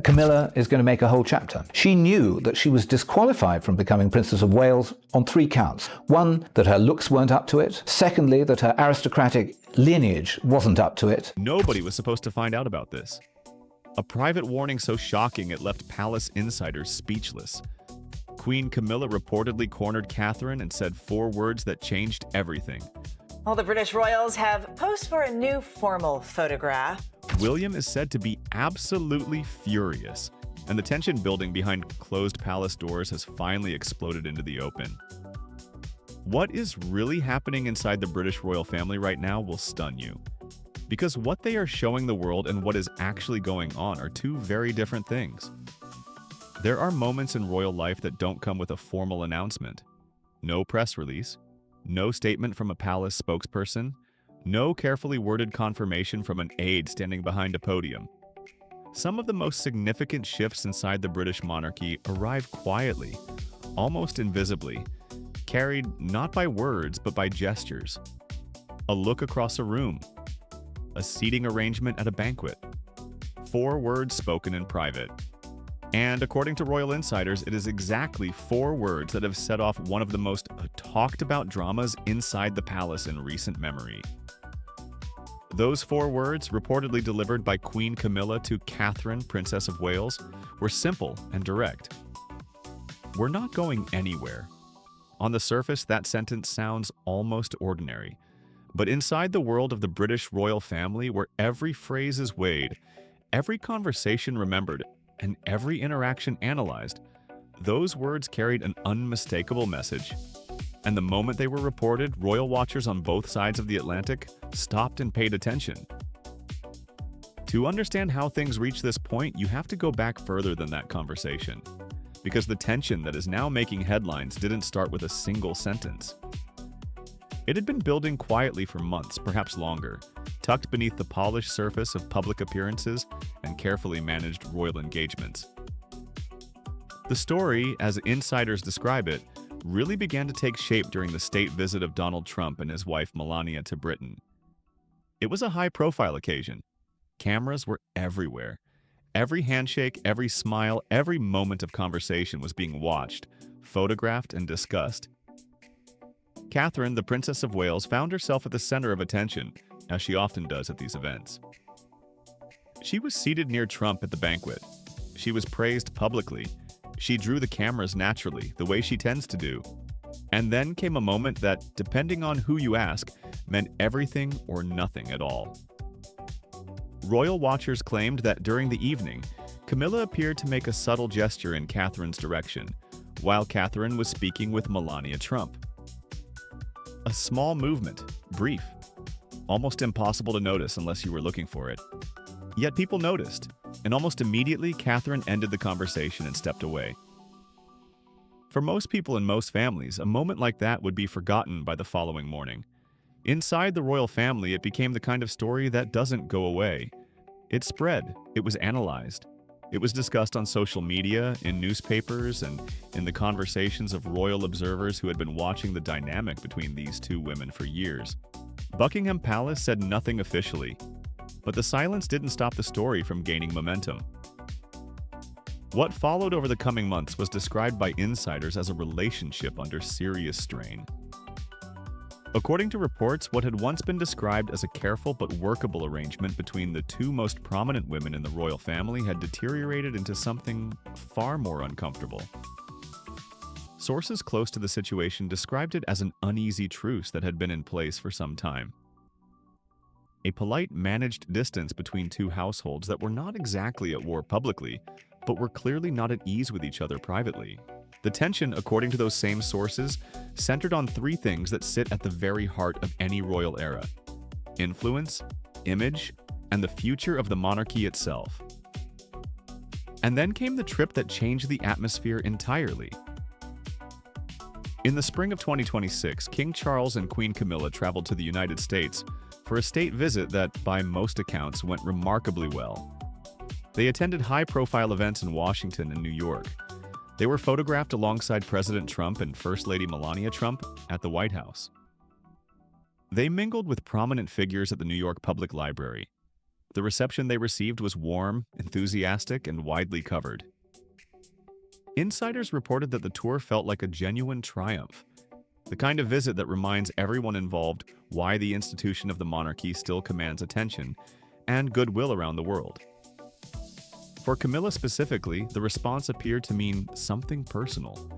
Camilla is going to make a whole chapter. She knew that she was disqualified from becoming Princess of Wales on 3 counts. 1, that her looks weren't up to it. Secondly, that her aristocratic lineage wasn't up to it. Nobody was supposed to find out about this. A private warning so shocking it left palace insiders speechless. Queen Camilla reportedly cornered Catherine and said 4 words that changed everything. Well, the British royals have posed for a new formal photograph. William is said to be absolutely furious, and the tension building behind closed palace doors has finally exploded into the open. What is really happening inside the British royal family right now will stun you. Because what they are showing the world and what is actually going on are 2 very different things. There are moments in royal life that don't come with a formal announcement. No press release, no statement from a palace spokesperson, no carefully worded confirmation from an aide standing behind a podium. Some of the most significant shifts inside the British monarchy arrive quietly, almost invisibly, carried not by words but by gestures. A look across a room, a seating arrangement at a banquet, 4 words spoken in private. And according to royal insiders, it is exactly 4 words that have set off one of the most talked about dramas inside the palace in recent memory. Those 4 words, reportedly delivered by Queen Camilla to Catherine, Princess of Wales, were simple and direct. "We're not going anywhere." On the surface, that sentence sounds almost ordinary. But inside the world of the British royal family, where every phrase is weighed, every conversation remembered, and every interaction analyzed, those words carried an unmistakable message. And the moment they were reported, royal watchers on both sides of the Atlantic stopped and paid attention. To understand how things reached this point, you have to go back further than that conversation. Because the tension that is now making headlines didn't start with a single sentence. It had been building quietly for months, perhaps longer, tucked beneath the polished surface of public appearances and carefully managed royal engagements. The story, as insiders describe it, really began to take shape during the state visit of Donald Trump and his wife Melania to Britain. It was a high-profile occasion. Cameras were everywhere. Every handshake, every smile, every moment of conversation was being watched, photographed, and discussed. Catherine, the Princess of Wales, found herself at the center of attention, as she often does at these events. She was seated near Trump at the banquet. She was praised publicly. She drew the cameras naturally, the way she tends to do. And then came a moment that, depending on who you ask, meant everything or nothing at all. Royal watchers claimed that during the evening, Camilla appeared to make a subtle gesture in Catherine's direction, while Catherine was speaking with Melania Trump. A small movement, brief, almost impossible to notice unless you were looking for it. Yet people noticed, and almost immediately Catherine ended the conversation and stepped away. For most people in most families, a moment like that would be forgotten by the following morning. Inside the royal family, it became the kind of story that doesn't go away. It spread, it was analyzed. It was discussed on social media, in newspapers, and in the conversations of royal observers who had been watching the dynamic between these 2 women for years. Buckingham Palace said nothing officially, but the silence didn't stop the story from gaining momentum. What followed over the coming months was described by insiders as a relationship under serious strain. According to reports, what had once been described as a careful but workable arrangement between the 2 most prominent women in the royal family had deteriorated into something far more uncomfortable. Sources close to the situation described it as an uneasy truce that had been in place for some time. A polite, managed distance between 2 households that were not exactly at war publicly, but were clearly not at ease with each other privately. The tension, according to those same sources, centered on 3 things that sit at the very heart of any royal era: influence, image, and the future of the monarchy itself. And then came the trip that changed the atmosphere entirely. In the spring of 2026, King Charles and Queen Camilla traveled to the United States for a state visit that, by most accounts, went remarkably well. They attended high-profile events in Washington and New York. They were photographed alongside President Trump and First Lady Melania Trump at the White House. They mingled with prominent figures at the New York Public Library. The reception they received was warm, enthusiastic, and widely covered. Insiders reported that the tour felt like a genuine triumph, the kind of visit that reminds everyone involved why the institution of the monarchy still commands attention and goodwill around the world. For Camilla specifically, the response appeared to mean something personal.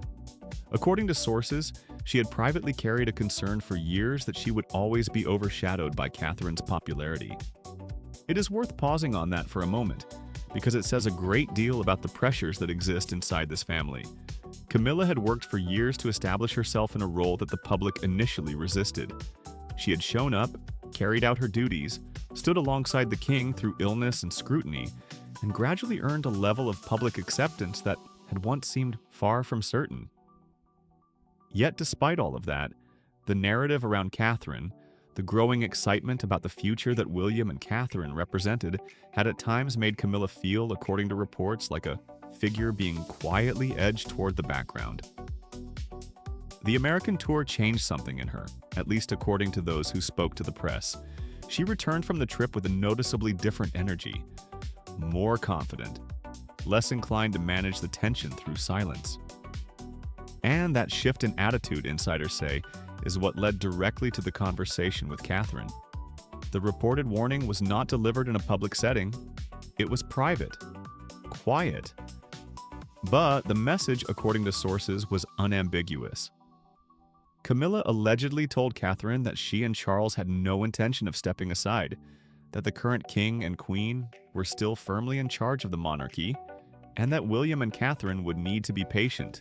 According to sources, she had privately carried a concern for years that she would always be overshadowed by Catherine's popularity. It is worth pausing on that for a moment, because it says a great deal about the pressures that exist inside this family. Camilla had worked for years to establish herself in a role that the public initially resisted. She had shown up, carried out her duties, stood alongside the king through illness and scrutiny, and gradually earned a level of public acceptance that had once seemed far from certain. Yet despite all of that, the narrative around Catherine, the growing excitement about the future that William and Catherine represented, had at times made Camilla feel, according to reports, like a figure being quietly edged toward the background. The American tour changed something in her, at least according to those who spoke to the press. She returned from the trip with a noticeably different energy, more confident, less inclined to manage the tension through silence. And that shift in attitude, insiders say, is what led directly to the conversation with Catherine. The reported warning was not delivered in a public setting. It was private, quiet. But the message, according to sources, was unambiguous. Camilla allegedly told Catherine that she and Charles had no intention of stepping aside, that the current king and queen were still firmly in charge of the monarchy, and that William and Catherine would need to be patient.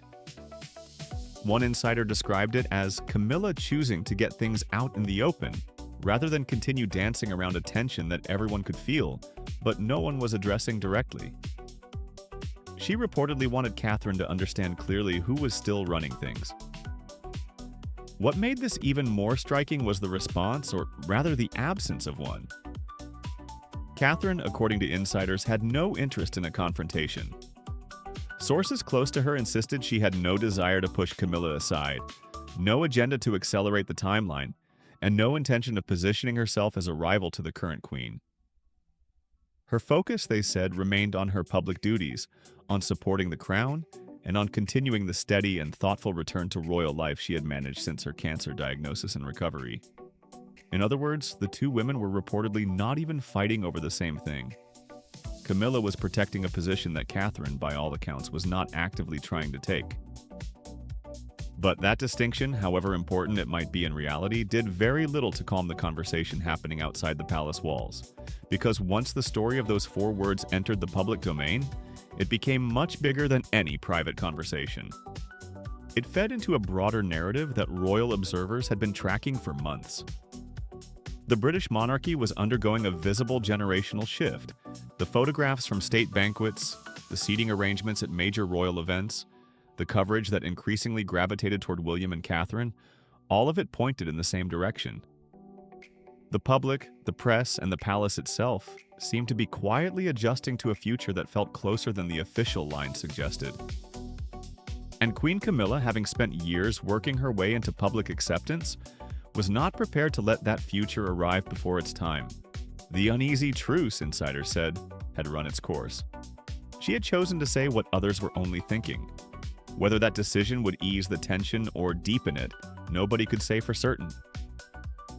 One insider described it as Camilla choosing to get things out in the open, rather than continue dancing around a tension that everyone could feel, but no one was addressing directly. She reportedly wanted Catherine to understand clearly who was still running things. What made this even more striking was the response, or rather the absence of one. Catherine, according to insiders, had no interest in a confrontation. Sources close to her insisted she had no desire to push Camilla aside, no agenda to accelerate the timeline, and no intention of positioning herself as a rival to the current queen. Her focus, they said, remained on her public duties, on supporting the crown, and on continuing the steady and thoughtful return to royal life she had managed since her cancer diagnosis and recovery. In other words, the two women were reportedly not even fighting over the same thing. Camilla was protecting a position that Catherine, by all accounts, was not actively trying to take. But that distinction, however important it might be in reality, did very little to calm the conversation happening outside the palace walls. Because once the story of those 4 words entered the public domain, it became much bigger than any private conversation. It fed into a broader narrative that royal observers had been tracking for months. The British monarchy was undergoing a visible generational shift. The photographs from state banquets, the seating arrangements at major royal events, the coverage that increasingly gravitated toward William and Catherine, all of it pointed in the same direction. The public, the press, and the palace itself seemed to be quietly adjusting to a future that felt closer than the official line suggested. And Queen Camilla, having spent years working her way into public acceptance, was not prepared to let that future arrive before its time. The uneasy truce, insiders said, had run its course. She had chosen to say what others were only thinking. Whether that decision would ease the tension or deepen it, nobody could say for certain.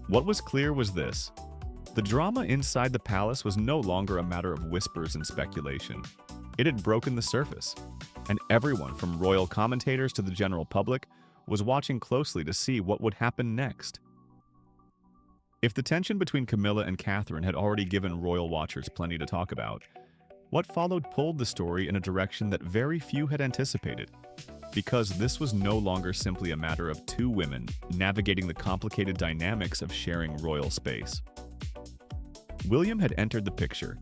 What was clear was this: the drama inside the palace was no longer a matter of whispers and speculation. It had broken the surface, and everyone from royal commentators to the general public was watching closely to see what would happen next. If the tension between Camilla and Catherine had already given royal watchers plenty to talk about, what followed pulled the story in a direction that very few had anticipated. Because this was no longer simply a matter of 2 women navigating the complicated dynamics of sharing royal space. William had entered the picture,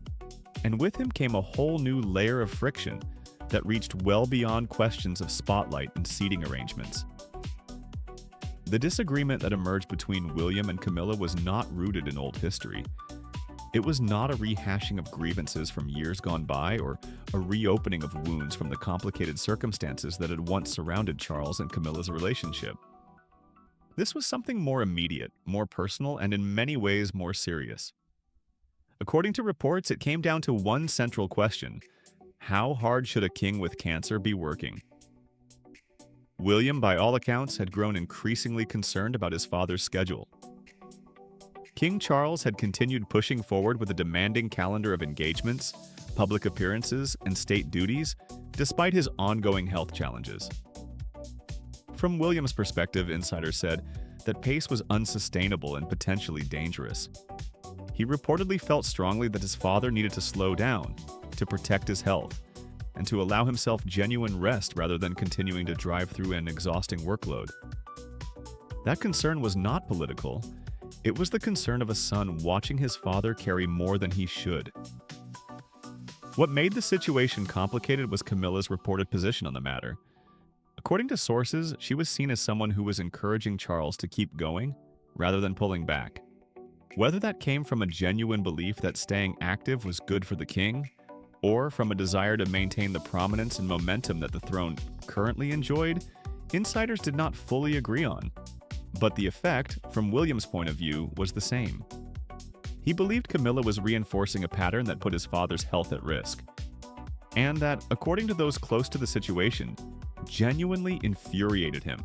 and with him came a whole new layer of friction that reached well beyond questions of spotlight and seating arrangements. The disagreement that emerged between William and Camilla was not rooted in old history. It was not a rehashing of grievances from years gone by or a reopening of wounds from the complicated circumstances that had once surrounded Charles and Camilla's relationship. This was something more immediate, more personal, and in many ways more serious. According to reports, it came down to one central question: how hard should a king with cancer be working? William, by all accounts, had grown increasingly concerned about his father's schedule. King Charles had continued pushing forward with a demanding calendar of engagements, public appearances, and state duties, despite his ongoing health challenges. From William's perspective, insiders said that pace was unsustainable and potentially dangerous. He reportedly felt strongly that his father needed to slow down to protect his health and to allow himself genuine rest rather than continuing to drive through an exhausting workload. That concern was not political. It was the concern of a son watching his father carry more than he should. What made the situation complicated was Camilla's reported position on the matter. According to sources, she was seen as someone who was encouraging Charles to keep going rather than pulling back. Whether that came from a genuine belief that staying active was good for the king, or from a desire to maintain the prominence and momentum that the throne currently enjoyed, insiders did not fully agree on. But the effect, from William's point of view, was the same. He believed Camilla was reinforcing a pattern that put his father's health at risk, and that, according to those close to the situation, genuinely infuriated him.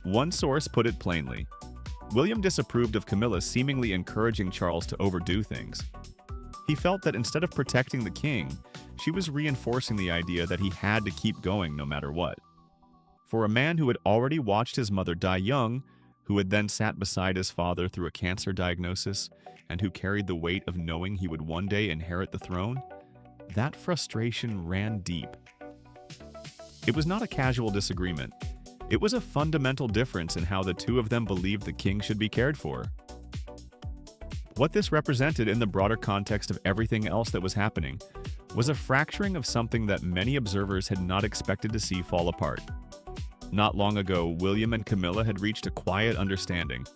One source put it plainly: William disapproved of Camilla seemingly encouraging Charles to overdo things. He felt that instead of protecting the king, she was reinforcing the idea that he had to keep going no matter what. For a man who had already watched his mother die young, who had then sat beside his father through a cancer diagnosis, and who carried the weight of knowing he would one day inherit the throne, that frustration ran deep. It was not a casual disagreement. It was a fundamental difference in how the two of them believed the king should be cared for. What this represented in the broader context of everything else that was happening was a fracturing of something that many observers had not expected to see fall apart. Not long ago, William and Camilla had reached a quiet understanding.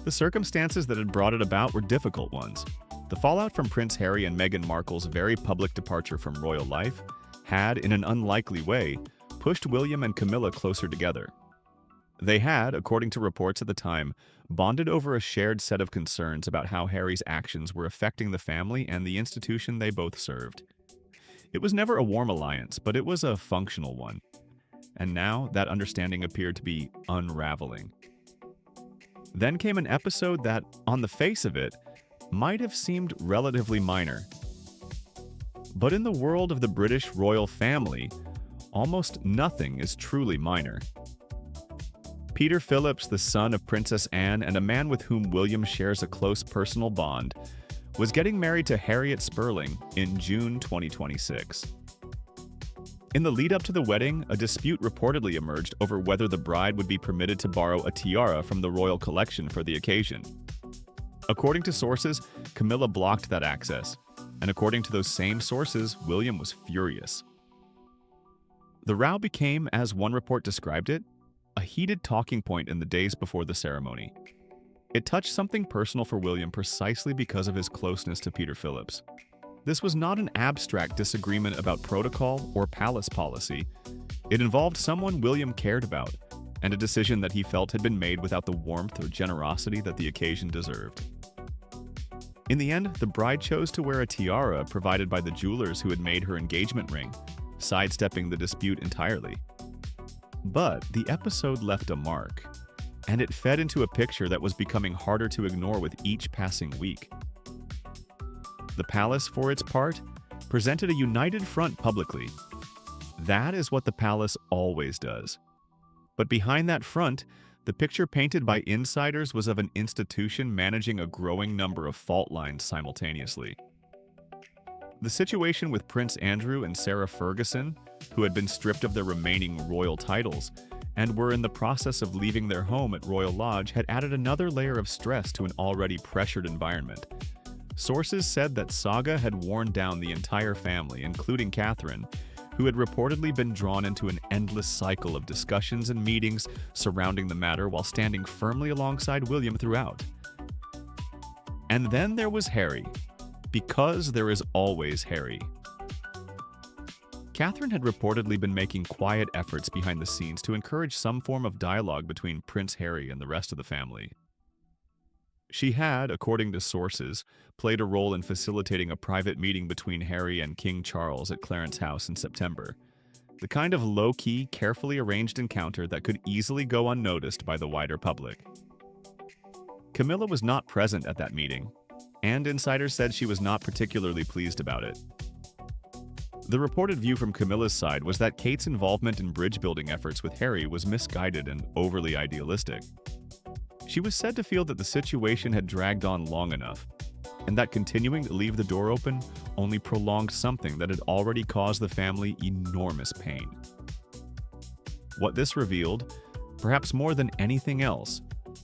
The circumstances that had brought it about were difficult ones. The fallout from Prince Harry and Meghan Markle's very public departure from royal life had, in an unlikely way, pushed William and Camilla closer together. They had, according to reports at the time, bonded over a shared set of concerns about how Harry's actions were affecting the family and the institution they both served. It was never a warm alliance, but it was a functional one. And now that understanding appeared to be unraveling. Then came an episode that, on the face of it, might have seemed relatively minor. But in the world of the British royal family, almost nothing is truly minor. Peter Phillips, the son of Princess Anne and a man with whom William shares a close personal bond, was getting married to Harriet Sperling in June 2026. In the lead-up to the wedding, a dispute reportedly emerged over whether the bride would be permitted to borrow a tiara from the royal collection for the occasion. According to sources, Camilla blocked that access, and according to those same sources, William was furious. The row became, as one report described it, a heated talking point in the days before the ceremony. It touched something personal for William precisely because of his closeness to Peter Phillips. This was not an abstract disagreement about protocol or palace policy. It involved someone William cared about, and a decision that he felt had been made without the warmth or generosity that the occasion deserved. In the end, the bride chose to wear a tiara provided by the jewelers who had made her engagement ring, sidestepping the dispute entirely. But the episode left a mark, and it fed into a picture that was becoming harder to ignore with each passing week. The palace, for its part, presented a united front publicly. That is what the palace always does. But behind that front, the picture painted by insiders was of an institution managing a growing number of fault lines simultaneously. The situation with Prince Andrew and Sarah Ferguson, who had been stripped of their remaining royal titles and were in the process of leaving their home at Royal Lodge, had added another layer of stress to an already pressured environment. Sources said that saga had worn down the entire family, including Catherine, who had reportedly been drawn into an endless cycle of discussions and meetings surrounding the matter while standing firmly alongside William throughout. And then there was Harry, because there is always Harry. Catherine had reportedly been making quiet efforts behind the scenes to encourage some form of dialogue between Prince Harry and the rest of the family. She had, according to sources, played a role in facilitating a private meeting between Harry and King Charles at Clarence House in September. The kind of low-key, carefully arranged encounter that could easily go unnoticed by the wider public. Camilla was not present at that meeting, and insiders said she was not particularly pleased about it. The reported view from Camilla's side was that Kate's involvement in bridge-building efforts with Harry was misguided and overly idealistic. She was said to feel that the situation had dragged on long enough, and that continuing to leave the door open only prolonged something that had already caused the family enormous pain. What this revealed, perhaps more than anything else,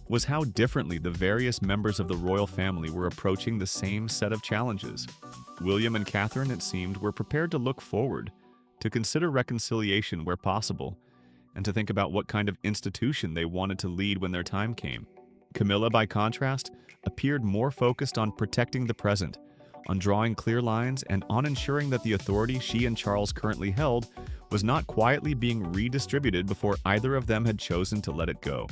was how differently the various members of the royal family were approaching the same set of challenges. William and Catherine, it seemed, were prepared to look forward, to consider reconciliation where possible, and to think about what kind of institution they wanted to lead when their time came. Camilla, by contrast, appeared more focused on protecting the present, on drawing clear lines, and on ensuring that the authority she and Charles currently held was not quietly being redistributed before either of them had chosen to let it go.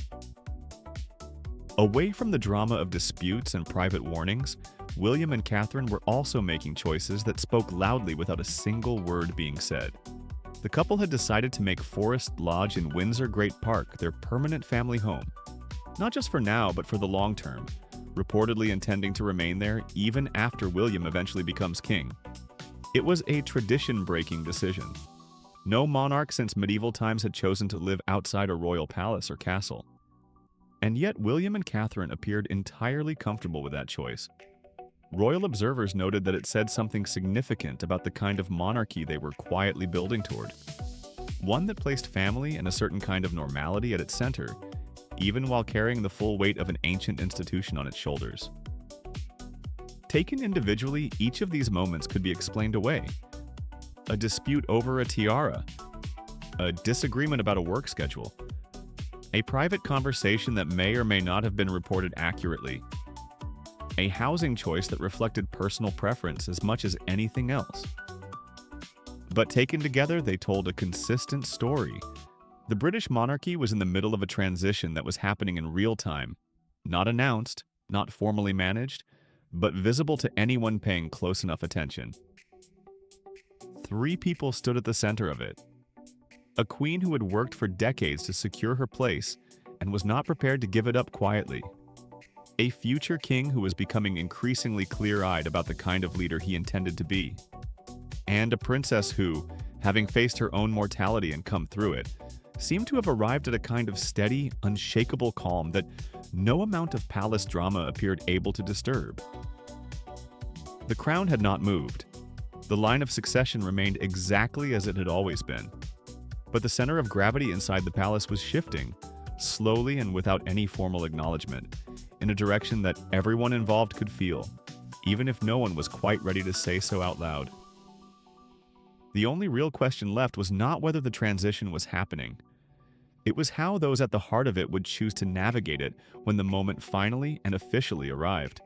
Away from the drama of disputes and private warnings, William and Catherine were also making choices that spoke loudly without a single word being said. The couple had decided to make Forest Lodge in Windsor Great Park their permanent family home, not just for now but for the long term, reportedly intending to remain there even after William eventually becomes king. It was a tradition-breaking decision. No monarch since medieval times had chosen to live outside a royal palace or castle. And yet William and Catherine appeared entirely comfortable with that choice. Royal observers noted that it said something significant about the kind of monarchy they were quietly building toward. One that placed family and a certain kind of normality at its center, even while carrying the full weight of an ancient institution on its shoulders. Taken individually, each of these moments could be explained away. A dispute over a tiara, a disagreement about a work schedule, a private conversation that may or may not have been reported accurately, a housing choice that reflected personal preference as much as anything else. But taken together, they told a consistent story. The British monarchy was in the middle of a transition that was happening in real time, not announced, not formally managed, but visible to anyone paying close enough attention. 3 people stood at the center of it. A queen who had worked for decades to secure her place and was not prepared to give it up quietly. A future king who was becoming increasingly clear-eyed about the kind of leader he intended to be. And a princess who, having faced her own mortality and come through it, seemed to have arrived at a kind of steady, unshakable calm that no amount of palace drama appeared able to disturb. The crown had not moved. The line of succession remained exactly as it had always been. But the center of gravity inside the palace was shifting, slowly and without any formal acknowledgement, in a direction that everyone involved could feel, even if no one was quite ready to say so out loud. The only real question left was not whether the transition was happening. It was how those at the heart of it would choose to navigate it when the moment finally and officially arrived.